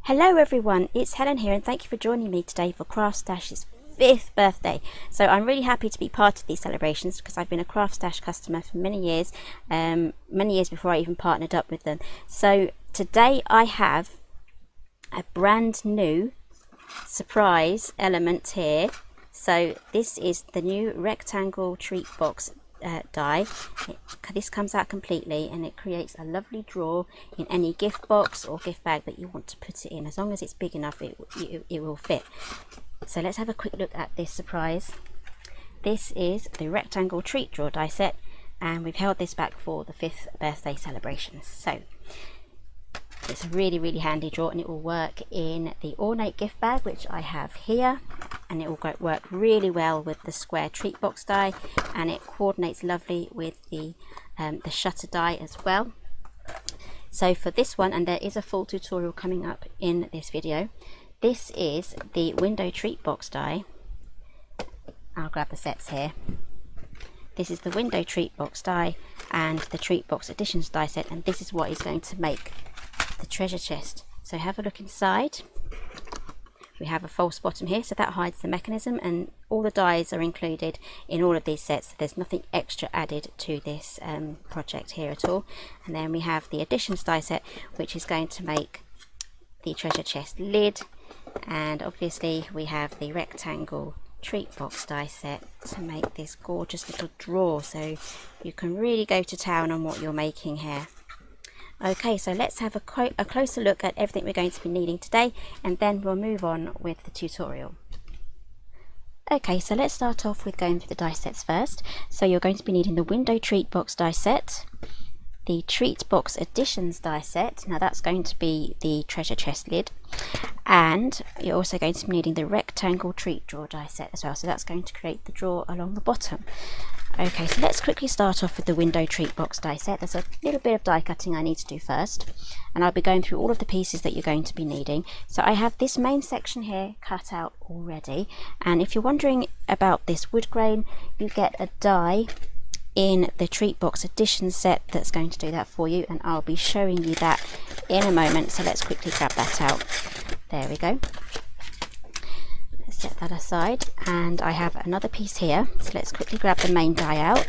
Hello everyone, it's Helen here and thank you for joining me today for CraftStash's 5th birthday. So I'm really happy to be part of these celebrations because I've been a CraftStash customer for many years before I even partnered up with them. So today I have a brand new surprise element here. So this is the new rectangle treat box die. This comes out completely and it creates a lovely drawer in any gift box or gift bag that you want to put it in. As long as it's big enough, it will fit. So let's have a quick look at this surprise. This is the rectangle treat drawer die set, and we've held this back for the 5th birthday celebrations. So it's a really handy drawer, and it will work in the ornate gift bag, which I have here, and it will work really well with the square treat box die, and it coordinates lovely with the shutter die as well. So for this one, and there is a full tutorial coming up in this video, this is the window treat box die. I'll grab the sets here. This is the window treat box die and the treat box additions die set, and this is what is going to make the treasure chest. So have a look inside. We have a false bottom here, so that hides the mechanism, and all the dies are included in all of these sets, so there's nothing extra added to this project here at all. And then we have the additions die set, which is going to make the treasure chest lid, and obviously we have the rectangle treat box die set to make this gorgeous little drawer, so you can really go to town on what you're making here. Okay, so let's have a closer look at everything we're going to be needing today, and then we'll move on with the tutorial. Okay, so let's start off with going through the die sets first. So you're going to be needing the window treat box die set, the treat box additions die set, now that's going to be the treasure chest lid, and you're also going to be needing the rectangle treat drawer die set as well, so that's going to create the drawer along the bottom. Okay, so let's quickly start off with the window treat box die set. There's a little bit of die cutting I need to do first, and I'll be going through all of the pieces that you're going to be needing. So I have this main section here cut out already, and if you're wondering about this wood grain, you get a die in the treat box addition set that's going to do that for you, and I'll be showing you that in a moment. So let's quickly grab that out. There we go. Let's set that aside, and I have another piece here, so let's quickly grab the main die out.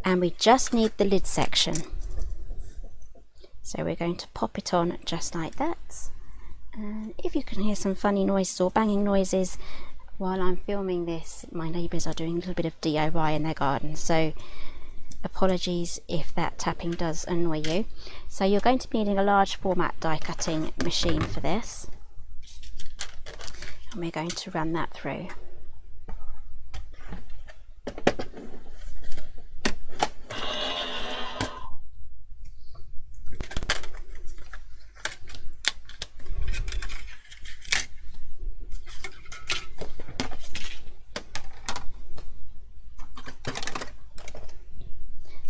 And we just need the lid section, so we're going to pop it on just like that. And if you can hear some funny noises or banging noises while I'm filming this, my neighbours are doing a little bit of DIY in their garden, so apologies if that tapping does annoy you. So you're going to be needing a large format die cutting machine for this, and we're going to run that through.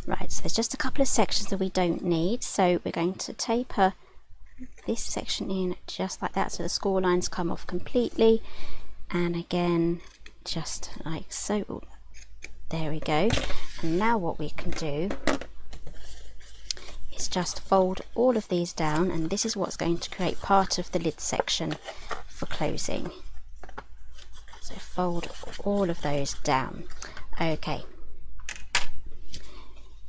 Right, so there's just a couple of sections that we don't need, so we're going to taper this section in just like that, so the score lines come off completely, and again just like so. There we go. And now what we can do is just fold all of these down, and this is what's going to create part of the lid section for closing. So fold all of those down. Okay.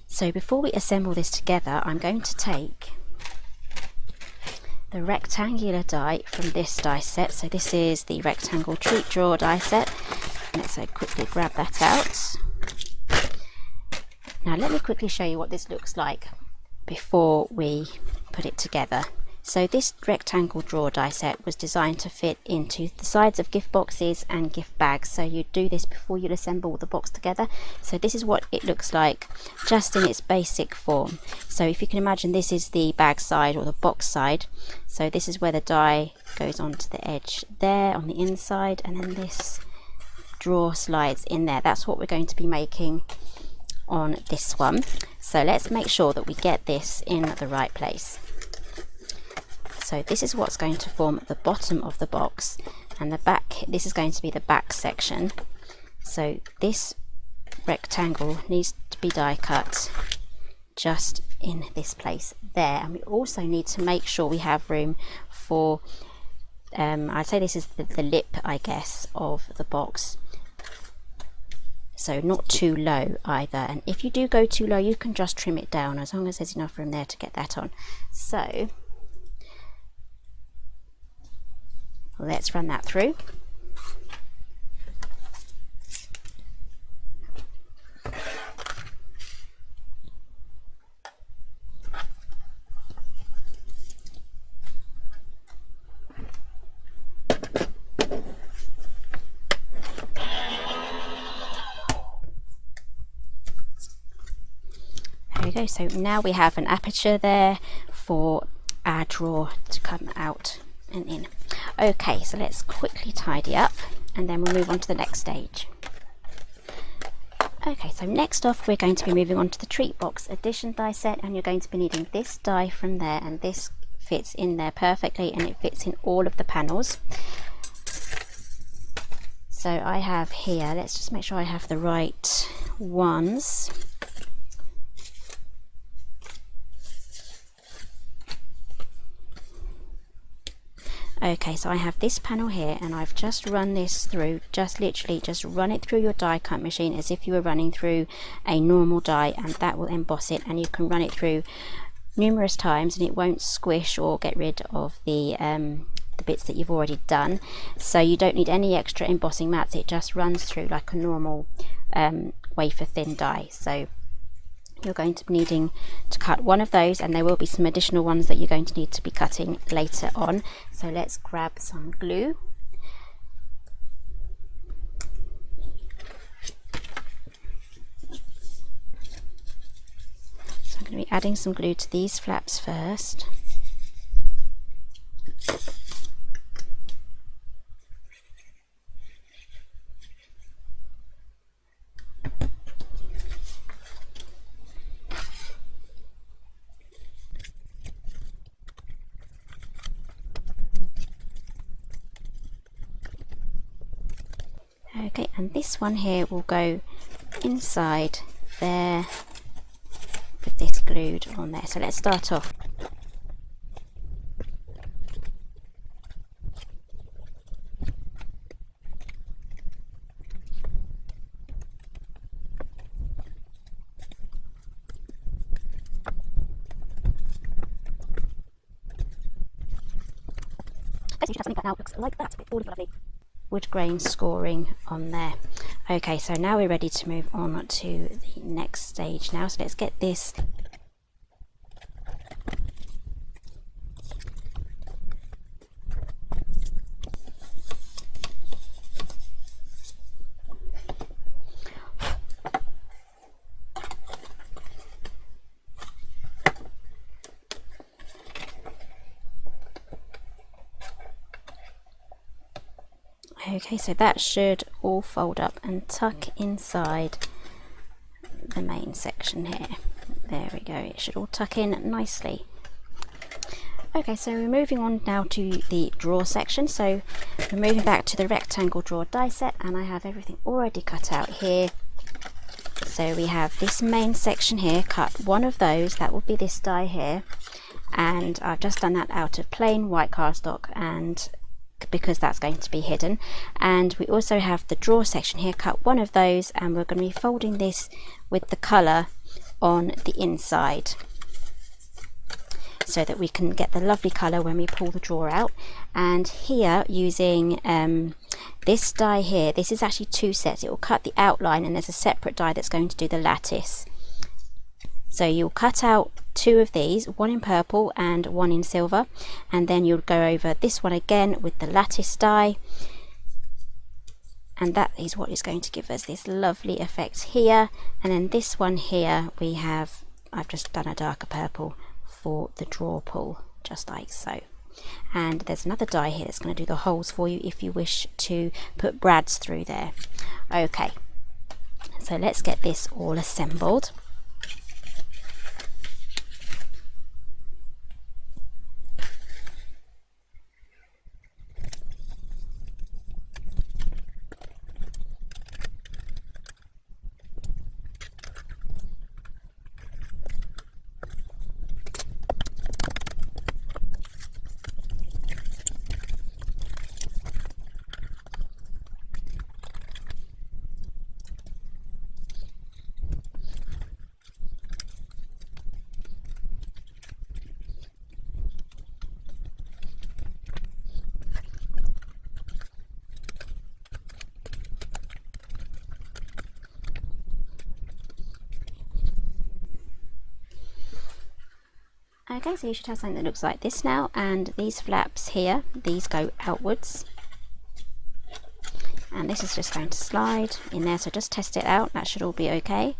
So before we assemble this together, I'm going to take the rectangular die from this die set. So this is the rectangle treat drawer die set. Let's quickly grab that out. Now let me quickly show you what this looks like before we put it together. So this rectangle drawer die set was designed to fit into the sides of gift boxes and gift bags, so you do this before you assemble the box together. So this is what it looks like just in its basic form. So if you can imagine, this is the bag side or the box side, so this is where the die goes onto the edge there on the inside, and then this drawer slides in there. That's what we're going to be making on this one. So let's make sure that we get this in the right place. So this is what's going to form the bottom of the box, and the back, this is going to be the back section. So this rectangle needs to be die cut just in this place there. And we also need to make sure we have room for I'd say this is the lip, I guess, of the box, so not too low either. And if you do go too low, you can just trim it down, as long as there's enough room there to get that on. So let's run that through. There we go. So now we have an aperture there for our drawer to come out and in. Okay, so let's quickly tidy up and then we'll move on to the next stage. Okay, so next off we're going to be moving on to the treat box addition die set, and you're going to be needing this die from there, and this fits in there perfectly and it fits in all of the panels. So I have here, let's just make sure I have the right ones. Okay, so I have this panel here, and I've just run this through, just literally just run it through your die cut machine as if you were running through a normal die, and that will emboss it. And you can run it through numerous times and it won't squish or get rid of the bits that you've already done. So you don't need any extra embossing mats, it just runs through like a normal wafer thin die. So you're going to be needing to cut one of those, and there will be some additional ones that you're going to need to be cutting later on. So let's grab some glue. So I'm going to be adding some glue to these flaps first. Okay, and this one here will go inside there with this glued on there. So let's start off. You should have something that now looks like that, all of lovely wood grain scoring on there. Okay, so now we're ready to move on to the next stage now. So let's get this okay, so that should all fold up and tuck inside the main section here. There we go, it should all tuck in nicely. Okay, so we're moving on now to the drawer section. So we're moving back to the rectangle drawer die set, and I have everything already cut out here. So we have this main section here, cut one of those, that will be this die here, and I've just done that out of plain white cardstock, and because that's going to be hidden. And we also have the drawer section here, cut one of those, and we're going to be folding this with the colour on the inside so that we can get the lovely colour when we pull the drawer out. And here, using this die here, this is actually two sets. It will cut the outline, and there's a separate die that's going to do the lattice. So you'll cut out two of these, one in purple and one in silver, and then you'll go over this one again with the lattice die, and that is what is going to give us this lovely effect here. And then this one here, we have, I've just done a darker purple for the drawer pull, just like so. And there's another die here that's going to do the holes for you if you wish to put brads through there. Okay, so let's get this all assembled. Okay, so you should have something that looks like this now, and these flaps here, these go outwards, and this is just going to slide in there, so just test it out. That should all be okay.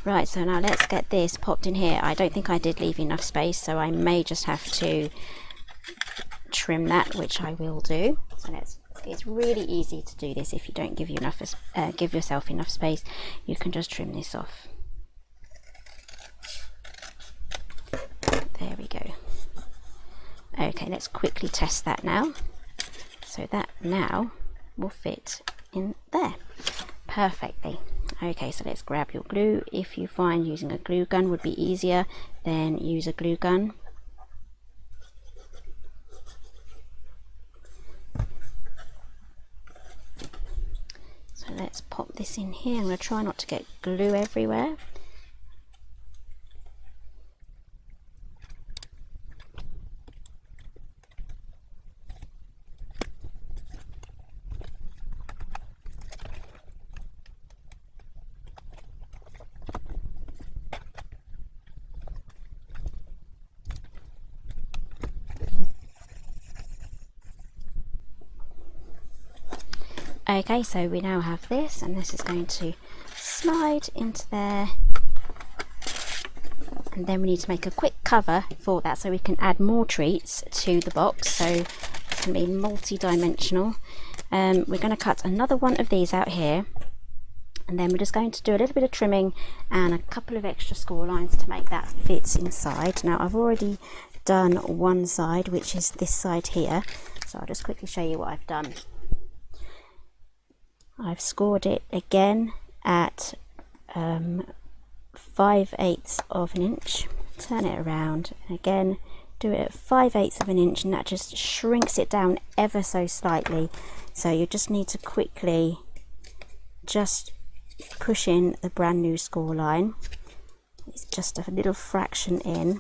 Right, so now let's get this popped in here. I don't think I did leave enough space, so I may just have to trim that, which I will do. So it's really easy to do this if you don't give yourself enough space. You can just trim this off. There we go. Okay, let's quickly test that now. So that now will fit in there perfectly. Okay, so let's grab your glue. If you find using a glue gun would be easier, then use a glue gun. So let's pop this in here. I'm going to try not to get glue everywhere. Okay, so we now have this, and this is going to slide into there, and then we need to make a quick cover for that so we can add more treats to the box. So it's going to be multi-dimensional. We're going to cut another one of these out here, and then we're just going to do a little bit of trimming and a couple of extra score lines to make that fit inside. Now I've already done one side, which is this side here, so I'll just quickly show you what I've done. I've scored it again at 5/8 of an inch. Turn it around, and again do it at 5/8 of an inch, and that just shrinks it down ever so slightly. So you just need to quickly just push in the brand new score line. It's just a little fraction in,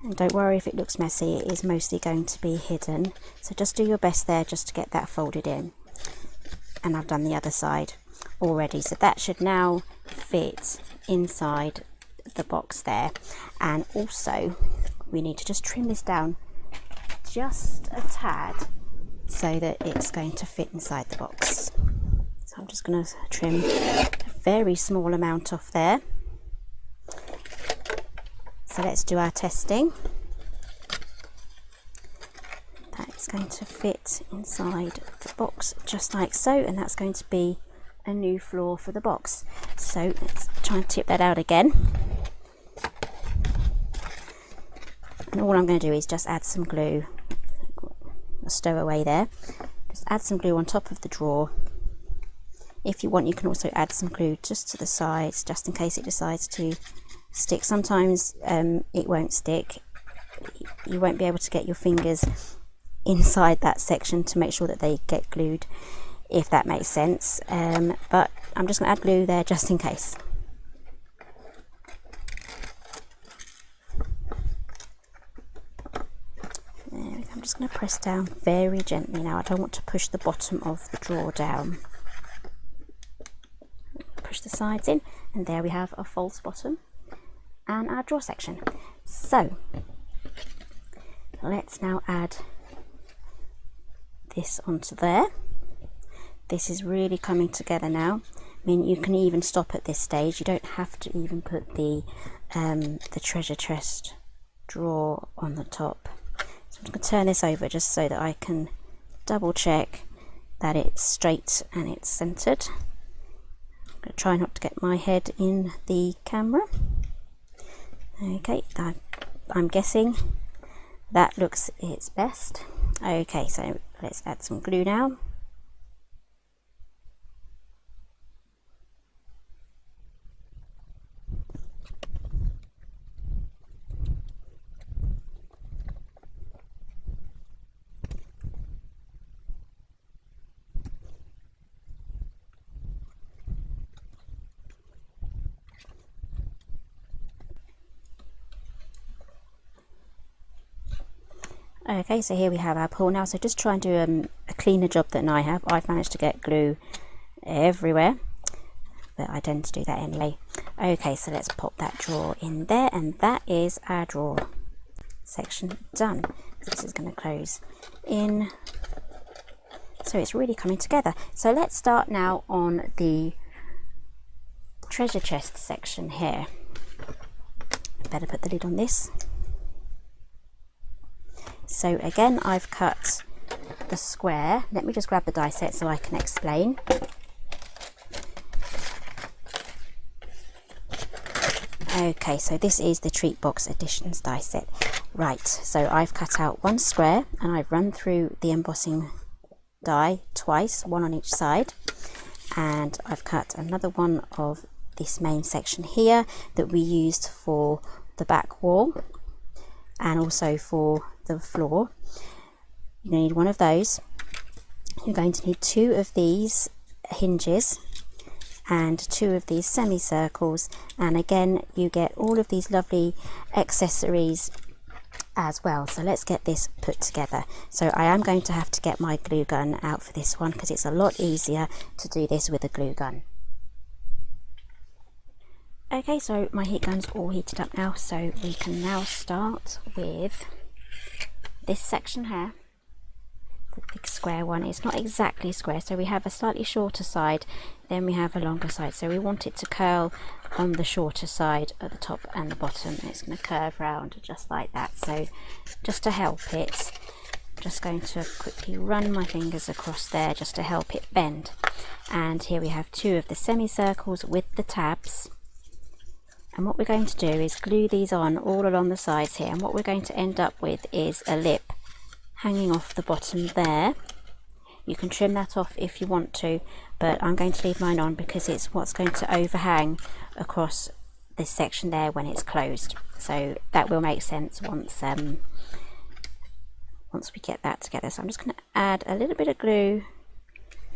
and don't worry if it looks messy, it is mostly going to be hidden. So just do your best there just to get that folded in. And I've done the other side already, so that should now fit inside the box there. And also we need to just trim this down just a tad so that it's going to fit inside the box. So I'm just going to trim a very small amount off there. So let's do our testing. That is going to fit inside the box just like so, and that's going to be a new floor for the box. So let's try and tip that out again. And all I'm going to do is just add some glue, a stowaway there. Just add some glue on top of the drawer. If you want, you can also add some glue just to the sides, just in case it decides to stick. Sometimes it won't stick. You won't be able to get your fingers inside that section to make sure that they get glued, if that makes sense, but I'm just going to add glue there just in case. There we go. I'm just going to press down very gently now. I don't want to push the bottom of the drawer down. Push the sides in, and there we have a false bottom and our drawer section. So let's now add this onto there. This is really coming together now. I mean, you can even stop at this stage. You don't have to even put the treasure chest drawer on the top. So I'm going to turn this over just so that I can double check that it's straight and it's centered. I'm going to try not to get my head in the camera. Okay, I'm guessing that looks its best. Okay, so let's add some glue now. Okay, so here we have our pool now. So just try and do a cleaner job than I have. I've managed to get glue everywhere, but I tend to do that anyway. Okay, so let's pop that drawer in there, and that is our drawer section done. This is going to close in, so it's really coming together. So let's start now on the treasure chest section here. Better put the lid on this. So again, I've cut the square. Let me just grab the die set so I can explain. Okay, so this is the Treat Box Editions die set. Right, so I've cut out one square and I've run through the embossing die twice, one on each side, and I've cut another one of this main section here that we used for the back wall and also for the floor. You're going to need one of those. You're going to need two of these hinges and two of these semicircles, and again you get all of these lovely accessories as well. So let's get this put together. So I am going to have to get my glue gun out for this one because it's a lot easier to do this with a glue gun. Okay, so my heat gun's all heated up now, so we can now start with this section here. The big square one. It's not exactly square, so we have a slightly shorter side, then we have a longer side, so we want it to curl on the shorter side at the top and the bottom. It's going to curve round just like that. So just to help it, I'm just going to quickly run my fingers across there just to help it bend. And here we have two of the semicircles with the tabs, and what we're going to do is glue these on all along the sides here, and what we're going to end up with is a lip hanging off the bottom there. You can trim that off if you want to, but I'm going to leave mine on because it's what's going to overhang across this section there when it's closed. So that will make sense once we get that together. So I'm just going to add a little bit of glue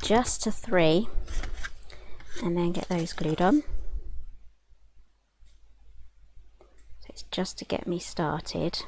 just to 3 and then get those glued on. So it's just to get me started.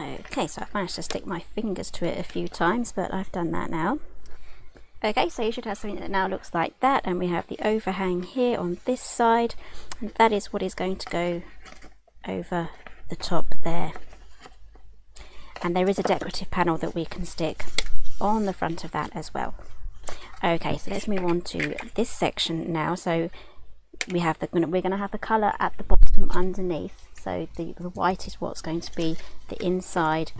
Okay, so I've managed to stick my fingers to it a few times, but I've done that now. Okay, so you should have something that now looks like that, and we have the overhang here on this side, and that is what is going to go over the top there. And there is a decorative panel that we can stick on the front of that as well. Okay, so let's move on to this section now. So we have we're going to have the colour at the bottom underneath. So the white is what's going to be the inside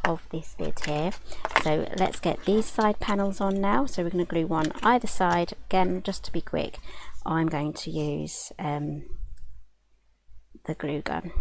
of this lid here. So let's get these side panels on now. So we're going to glue one either side. Again, just to be quick, I'm going to use the glue gun.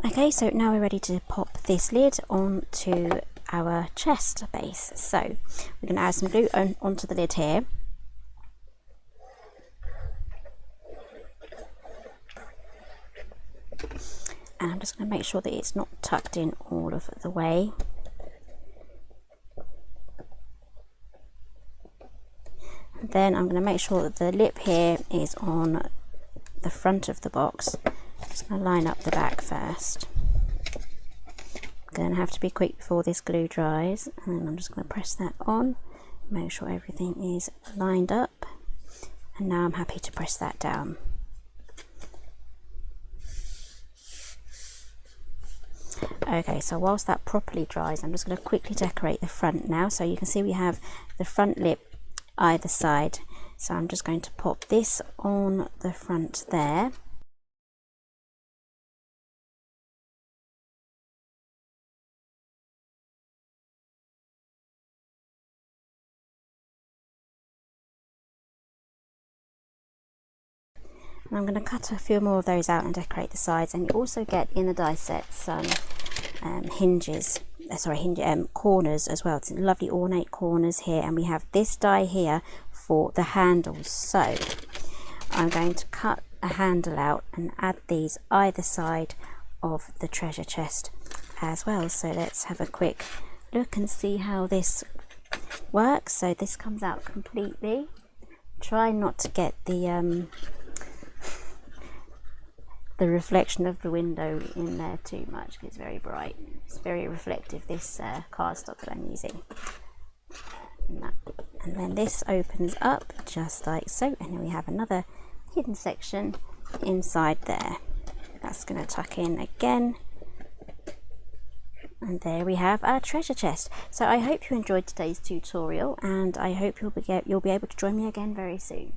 Okay, so now we're ready to pop this lid onto our chest base. So we're going to add some glue onto the lid here. And I'm just going to make sure that it's not tucked in all of the way. And then I'm going to make sure that the lip here is on the front of the box. I'm just going to line up the back first. I'm going to have to be quick before this glue dries, and then I'm just going to press that on, make sure everything is lined up, and now I'm happy to press that down. Okay, so whilst that properly dries, I'm just going to quickly decorate the front now. So you can see we have the front lip either side, so I'm just going to pop this on the front there. And I'm going to cut a few more of those out and decorate the sides. And you also get in the die set some corners as well. It's lovely ornate corners here, and we have this die here for the handles. So I'm going to cut a handle out and add these either side of the treasure chest as well. So let's have a quick look and see how this works. So this comes out completely. Try not to get the reflection of the window in there too much, because it's very bright. It's very reflective, this cardstock that I'm using. And then this opens up just like so, and then we have another hidden section inside there. That's going to tuck in again, and there we have our treasure chest. So I hope you enjoyed today's tutorial, and I hope you'll be able to join me again very soon.